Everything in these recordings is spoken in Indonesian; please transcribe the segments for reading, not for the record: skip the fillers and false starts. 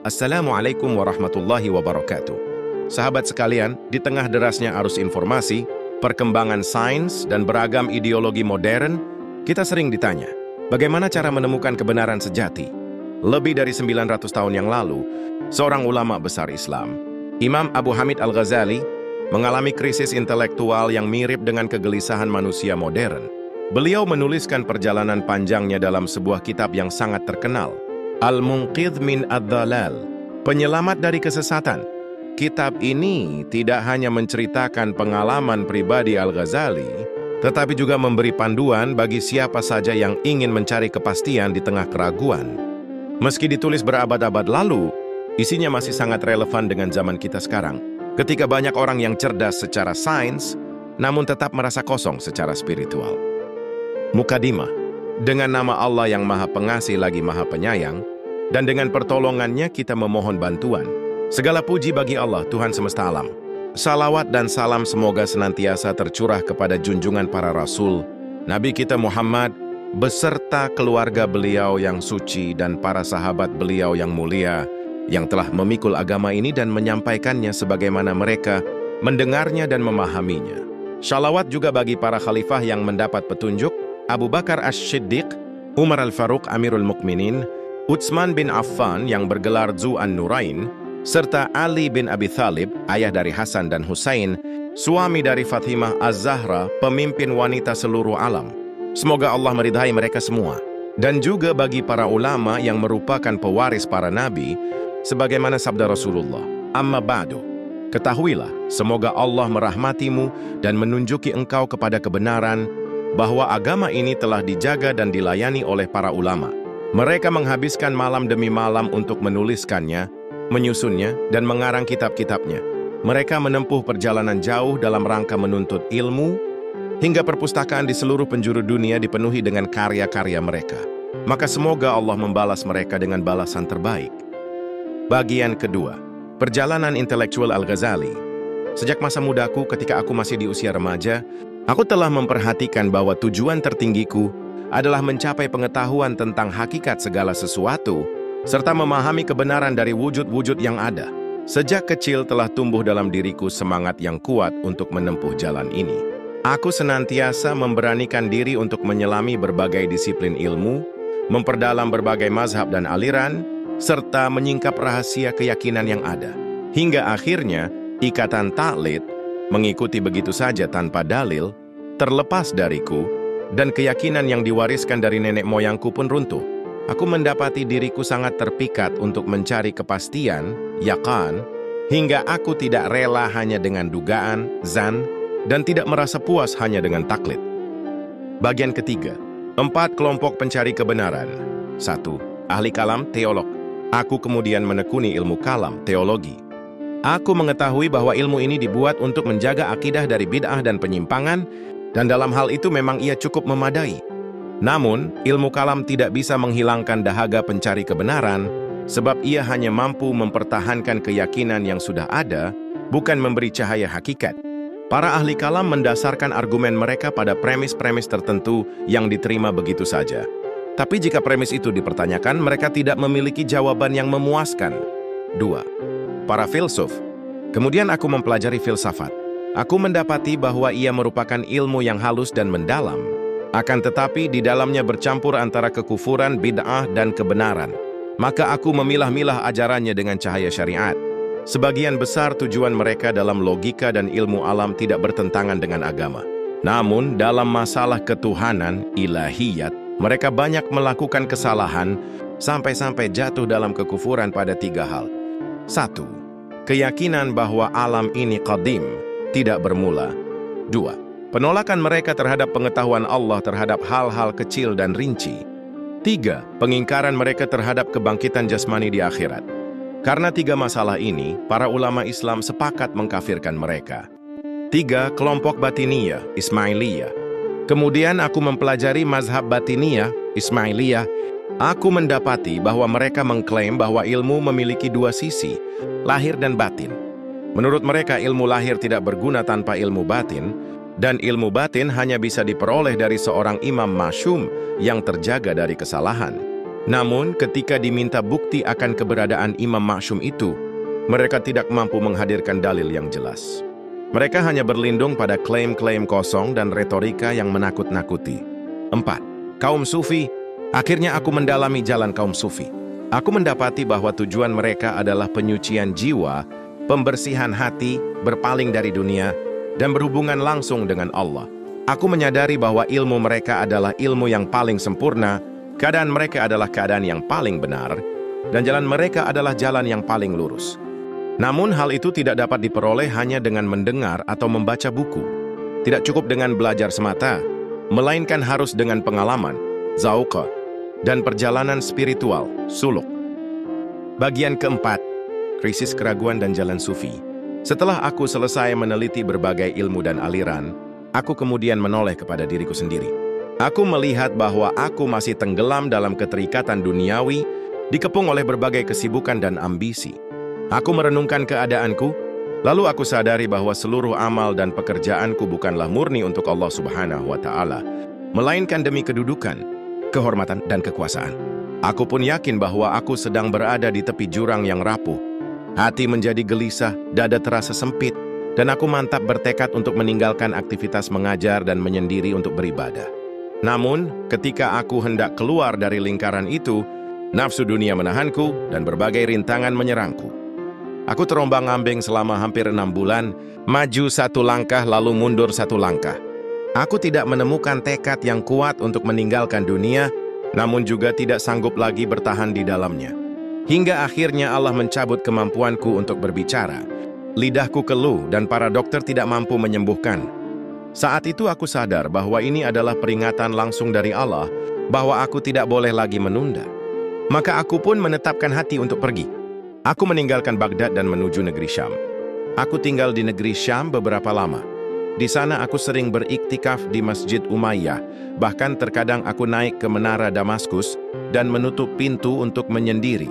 Assalamualaikum warahmatullahi wabarakatuh. Sahabat sekalian, di tengah derasnya arus informasi, perkembangan sains, dan beragam ideologi modern, kita sering ditanya, bagaimana cara menemukan kebenaran sejati? Lebih dari 900 tahun yang lalu, seorang ulama besar Islam, Imam Abu Hamid Al-Ghazali, mengalami krisis intelektual yang mirip dengan kegelisahan manusia modern. Beliau menuliskan perjalanan panjangnya dalam sebuah kitab yang sangat terkenal, Al-Munqidh min Ad-Dhalal, penyelamat dari kesesatan. Kitab ini tidak hanya menceritakan pengalaman pribadi Al-Ghazali, tetapi juga memberi panduan bagi siapa saja yang ingin mencari kepastian di tengah keraguan. Meski ditulis berabad-abad lalu, isinya masih sangat relevan dengan zaman kita sekarang, ketika banyak orang yang cerdas secara sains, namun tetap merasa kosong secara spiritual. Mukadimah. Dengan nama Allah yang Maha Pengasih lagi Maha Penyayang, dan dengan pertolongannya kita memohon bantuan. Segala puji bagi Allah, Tuhan semesta alam. Salawat dan salam semoga senantiasa tercurah kepada junjungan para Rasul, Nabi kita Muhammad, beserta keluarga beliau yang suci dan para sahabat beliau yang mulia, yang telah memikul agama ini dan menyampaikannya sebagaimana mereka mendengarnya dan memahaminya. Shalawat juga bagi para khalifah yang mendapat petunjuk, Abu Bakar Ash-Shiddiq, Umar Al-Faruq Amirul Mukminin, Utsman bin Affan yang bergelar Zu An-Nurain, serta Ali bin Abi Thalib, ayah dari Hasan dan Husain, suami dari Fatimah Az-Zahra, pemimpin wanita seluruh alam. Semoga Allah meridhai mereka semua. Dan juga bagi para ulama yang merupakan pewaris para nabi, sebagaimana sabda Rasulullah, Amma ba'du, ketahuilah, semoga Allah merahmatimu dan menunjuki engkau kepada kebenaran, bahwa agama ini telah dijaga dan dilayani oleh para ulama. Mereka menghabiskan malam demi malam untuk menuliskannya, menyusunnya, dan mengarang kitab-kitabnya. Mereka menempuh perjalanan jauh dalam rangka menuntut ilmu, hingga perpustakaan di seluruh penjuru dunia dipenuhi dengan karya-karya mereka. Maka semoga Allah membalas mereka dengan balasan terbaik. Bagian kedua, perjalanan intelektual Al-Ghazali. Sejak masa mudaku ketika aku masih di usia remaja, aku telah memperhatikan bahwa tujuan tertinggiku adalah mencapai pengetahuan tentang hakikat segala sesuatu, serta memahami kebenaran dari wujud-wujud yang ada. Sejak kecil telah tumbuh dalam diriku semangat yang kuat untuk menempuh jalan ini. Aku senantiasa memberanikan diri untuk menyelami berbagai disiplin ilmu, memperdalam berbagai mazhab dan aliran, serta menyingkap rahasia keyakinan yang ada. Hingga akhirnya, ikatan taklid, mengikuti begitu saja tanpa dalil, terlepas dariku, dan keyakinan yang diwariskan dari nenek moyangku pun runtuh. Aku mendapati diriku sangat terpikat untuk mencari kepastian, yaqan, hingga aku tidak rela hanya dengan dugaan, zan, dan tidak merasa puas hanya dengan taklid. Bagian ketiga, 4 kelompok pencari kebenaran. 1. Ahli kalam, teolog. Aku kemudian menekuni ilmu kalam, teologi. Aku mengetahui bahwa ilmu ini dibuat untuk menjaga akidah dari bid'ah dan penyimpangan, dan dalam hal itu memang ia cukup memadai. Namun, ilmu kalam tidak bisa menghilangkan dahaga pencari kebenaran, sebab ia hanya mampu mempertahankan keyakinan yang sudah ada, bukan memberi cahaya hakikat. Para ahli kalam mendasarkan argumen mereka pada premis-premis tertentu yang diterima begitu saja. Tapi jika premis itu dipertanyakan, mereka tidak memiliki jawaban yang memuaskan. 2. Para filsuf. Kemudian aku mempelajari filsafat. Aku mendapati bahwa ia merupakan ilmu yang halus dan mendalam. Akan tetapi di dalamnya bercampur antara kekufuran, bid'ah, dan kebenaran. Maka aku memilah-milah ajarannya dengan cahaya syariat. Sebagian besar tujuan mereka dalam logika dan ilmu alam tidak bertentangan dengan agama. Namun dalam masalah ketuhanan, ilahiyat, mereka banyak melakukan kesalahan sampai-sampai jatuh dalam kekufuran pada 3 hal. 1. Keyakinan bahwa alam ini qadim, tidak bermula. 2. Penolakan mereka terhadap pengetahuan Allah terhadap hal-hal kecil dan rinci. 3. Pengingkaran mereka terhadap kebangkitan jasmani di akhirat. Karena 3 masalah ini, para ulama Islam sepakat mengkafirkan mereka. 3. Kelompok Batiniyah, Ismailiyah. Kemudian aku mempelajari mazhab Batiniyah, Ismailiyah. Aku mendapati bahwa mereka mengklaim bahwa ilmu memiliki 2 sisi, lahir dan batin. Menurut mereka, ilmu lahir tidak berguna tanpa ilmu batin, dan ilmu batin hanya bisa diperoleh dari seorang imam masyum yang terjaga dari kesalahan. Namun, ketika diminta bukti akan keberadaan Imam Ma'sum itu, mereka tidak mampu menghadirkan dalil yang jelas. Mereka hanya berlindung pada klaim-klaim kosong dan retorika yang menakut-nakuti. 4. Kaum Sufi. Akhirnya aku mendalami jalan kaum Sufi. Aku mendapati bahwa tujuan mereka adalah penyucian jiwa, pembersihan hati, berpaling dari dunia, dan berhubungan langsung dengan Allah. Aku menyadari bahwa ilmu mereka adalah ilmu yang paling sempurna, keadaan mereka adalah keadaan yang paling benar, dan jalan mereka adalah jalan yang paling lurus. Namun hal itu tidak dapat diperoleh hanya dengan mendengar atau membaca buku. Tidak cukup dengan belajar semata, melainkan harus dengan pengalaman, zauqa, dan perjalanan spiritual, suluk. Bagian keempat, krisis keraguan dan jalan sufi. Setelah aku selesai meneliti berbagai ilmu dan aliran, aku kemudian menoleh kepada diriku sendiri. Aku melihat bahwa aku masih tenggelam dalam keterikatan duniawi, dikepung oleh berbagai kesibukan dan ambisi. Aku merenungkan keadaanku, lalu aku sadari bahwa seluruh amal dan pekerjaanku bukanlah murni untuk Allah Subhanahu wa Ta'ala, melainkan demi kedudukan, kehormatan, dan kekuasaan. Aku pun yakin bahwa aku sedang berada di tepi jurang yang rapuh. Hati menjadi gelisah, dada terasa sempit, dan aku mantap bertekad untuk meninggalkan aktivitas mengajar dan menyendiri untuk beribadah. Namun, ketika aku hendak keluar dari lingkaran itu, nafsu dunia menahanku dan berbagai rintangan menyerangku. Aku terombang-ambing selama hampir 6 bulan, maju 1 langkah lalu mundur 1 langkah. Aku tidak menemukan tekad yang kuat untuk meninggalkan dunia, namun juga tidak sanggup lagi bertahan di dalamnya. Hingga akhirnya Allah mencabut kemampuanku untuk berbicara. Lidahku keluh dan para dokter tidak mampu menyembuhkan. Saat itu aku sadar bahwa ini adalah peringatan langsung dari Allah, bahwa aku tidak boleh lagi menunda. Maka aku pun menetapkan hati untuk pergi. Aku meninggalkan Baghdad dan menuju negeri Syam. Aku tinggal di negeri Syam beberapa lama. Di sana aku sering beriktikaf di Masjid Umayyah, bahkan terkadang aku naik ke Menara Damaskus dan menutup pintu untuk menyendiri.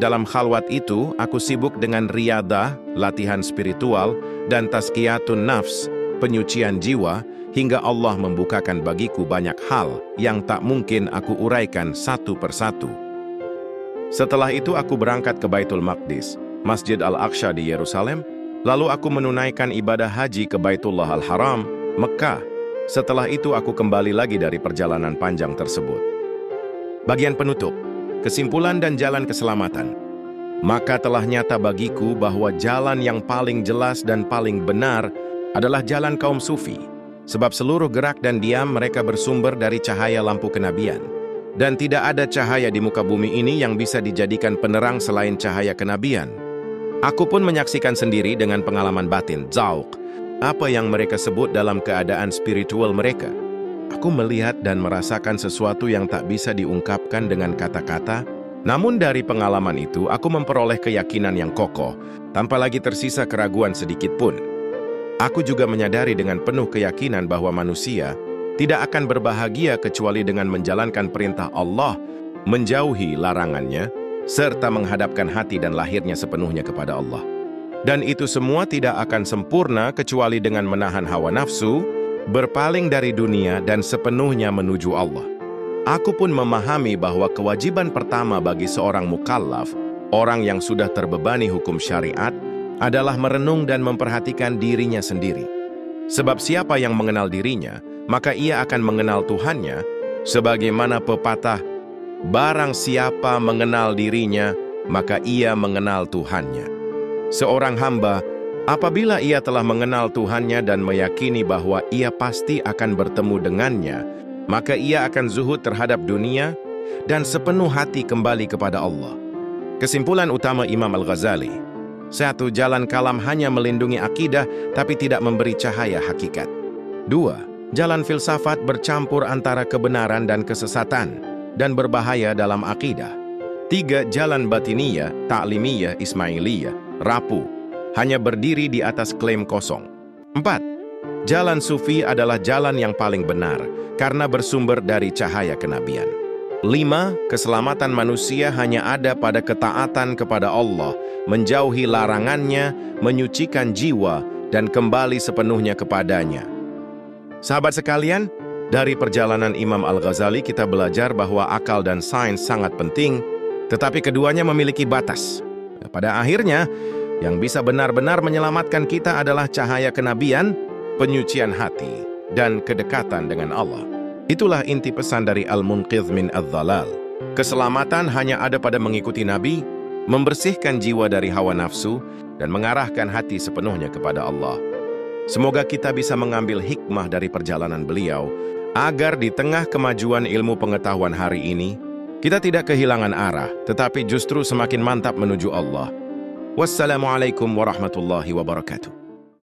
Dalam khalwat itu, aku sibuk dengan riyadah, latihan spiritual, dan tazkiyatun nafs, penyucian jiwa, hingga Allah membukakan bagiku banyak hal yang tak mungkin aku uraikan satu persatu. Setelah itu aku berangkat ke Baitul Maqdis, Masjid Al-Aqsa di Yerusalem, lalu aku menunaikan ibadah haji ke Baitullah Al-Haram, Mekah. Setelah itu aku kembali lagi dari perjalanan panjang tersebut. Bagian penutup, kesimpulan dan jalan keselamatan. Maka telah nyata bagiku bahwa jalan yang paling jelas dan paling benar adalah jalan kaum sufi, sebab seluruh gerak dan diam mereka bersumber dari cahaya lampu kenabian. Dan tidak ada cahaya di muka bumi ini yang bisa dijadikan penerang selain cahaya kenabian. Aku pun menyaksikan sendiri dengan pengalaman batin, zauq, apa yang mereka sebut dalam keadaan spiritual mereka. Aku melihat dan merasakan sesuatu yang tak bisa diungkapkan dengan kata-kata, namun dari pengalaman itu aku memperoleh keyakinan yang kokoh, tanpa lagi tersisa keraguan sedikit pun. Aku juga menyadari dengan penuh keyakinan bahwa manusia tidak akan berbahagia kecuali dengan menjalankan perintah Allah, menjauhi larangannya, serta menghadapkan hati dan lahirnya sepenuhnya kepada Allah. Dan itu semua tidak akan sempurna kecuali dengan menahan hawa nafsu, berpaling dari dunia dan sepenuhnya menuju Allah. Aku pun memahami bahwa kewajiban pertama bagi seorang mukallaf, orang yang sudah terbebani hukum syariat, adalah merenung dan memperhatikan dirinya sendiri. Sebab siapa yang mengenal dirinya, maka ia akan mengenal Tuhannya, sebagaimana pepatah, barang siapa mengenal dirinya, maka ia mengenal Tuhannya. Seorang hamba, apabila ia telah mengenal Tuhannya dan meyakini bahwa ia pasti akan bertemu dengannya, maka ia akan zuhud terhadap dunia dan sepenuh hati kembali kepada Allah. Kesimpulan utama Imam Al-Ghazali, 1. Jalan kalam hanya melindungi akidah, tapi tidak memberi cahaya hakikat. 2. Jalan filsafat bercampur antara kebenaran dan kesesatan, dan berbahaya dalam akidah. 3. Jalan batiniyah, ta'limiyah, ismailiyah, rapuh, hanya berdiri di atas klaim kosong. 4. Jalan sufi adalah jalan yang paling benar, karena bersumber dari cahaya kenabian. 5. Keselamatan manusia hanya ada pada ketaatan kepada Allah, menjauhi larangannya, menyucikan jiwa, dan kembali sepenuhnya kepadanya. Sahabat sekalian, Dari perjalanan Imam Al-Ghazali kita belajar bahwa akal dan sains sangat penting, tetapi keduanya memiliki batas. Pada akhirnya, yang bisa benar-benar menyelamatkan kita adalah cahaya kenabian, penyucian hati, dan kedekatan dengan Allah. Itulah inti pesan dari Al-Munqidh min Adh-Dhalal. Keselamatan hanya ada pada mengikuti Nabi, membersihkan jiwa dari hawa nafsu, dan mengarahkan hati sepenuhnya kepada Allah. Semoga kita bisa mengambil hikmah dari perjalanan beliau, agar di tengah kemajuan ilmu pengetahuan hari ini, kita tidak kehilangan arah, tetapi justru semakin mantap menuju Allah. Wassalamualaikum warahmatullahi wabarakatuh.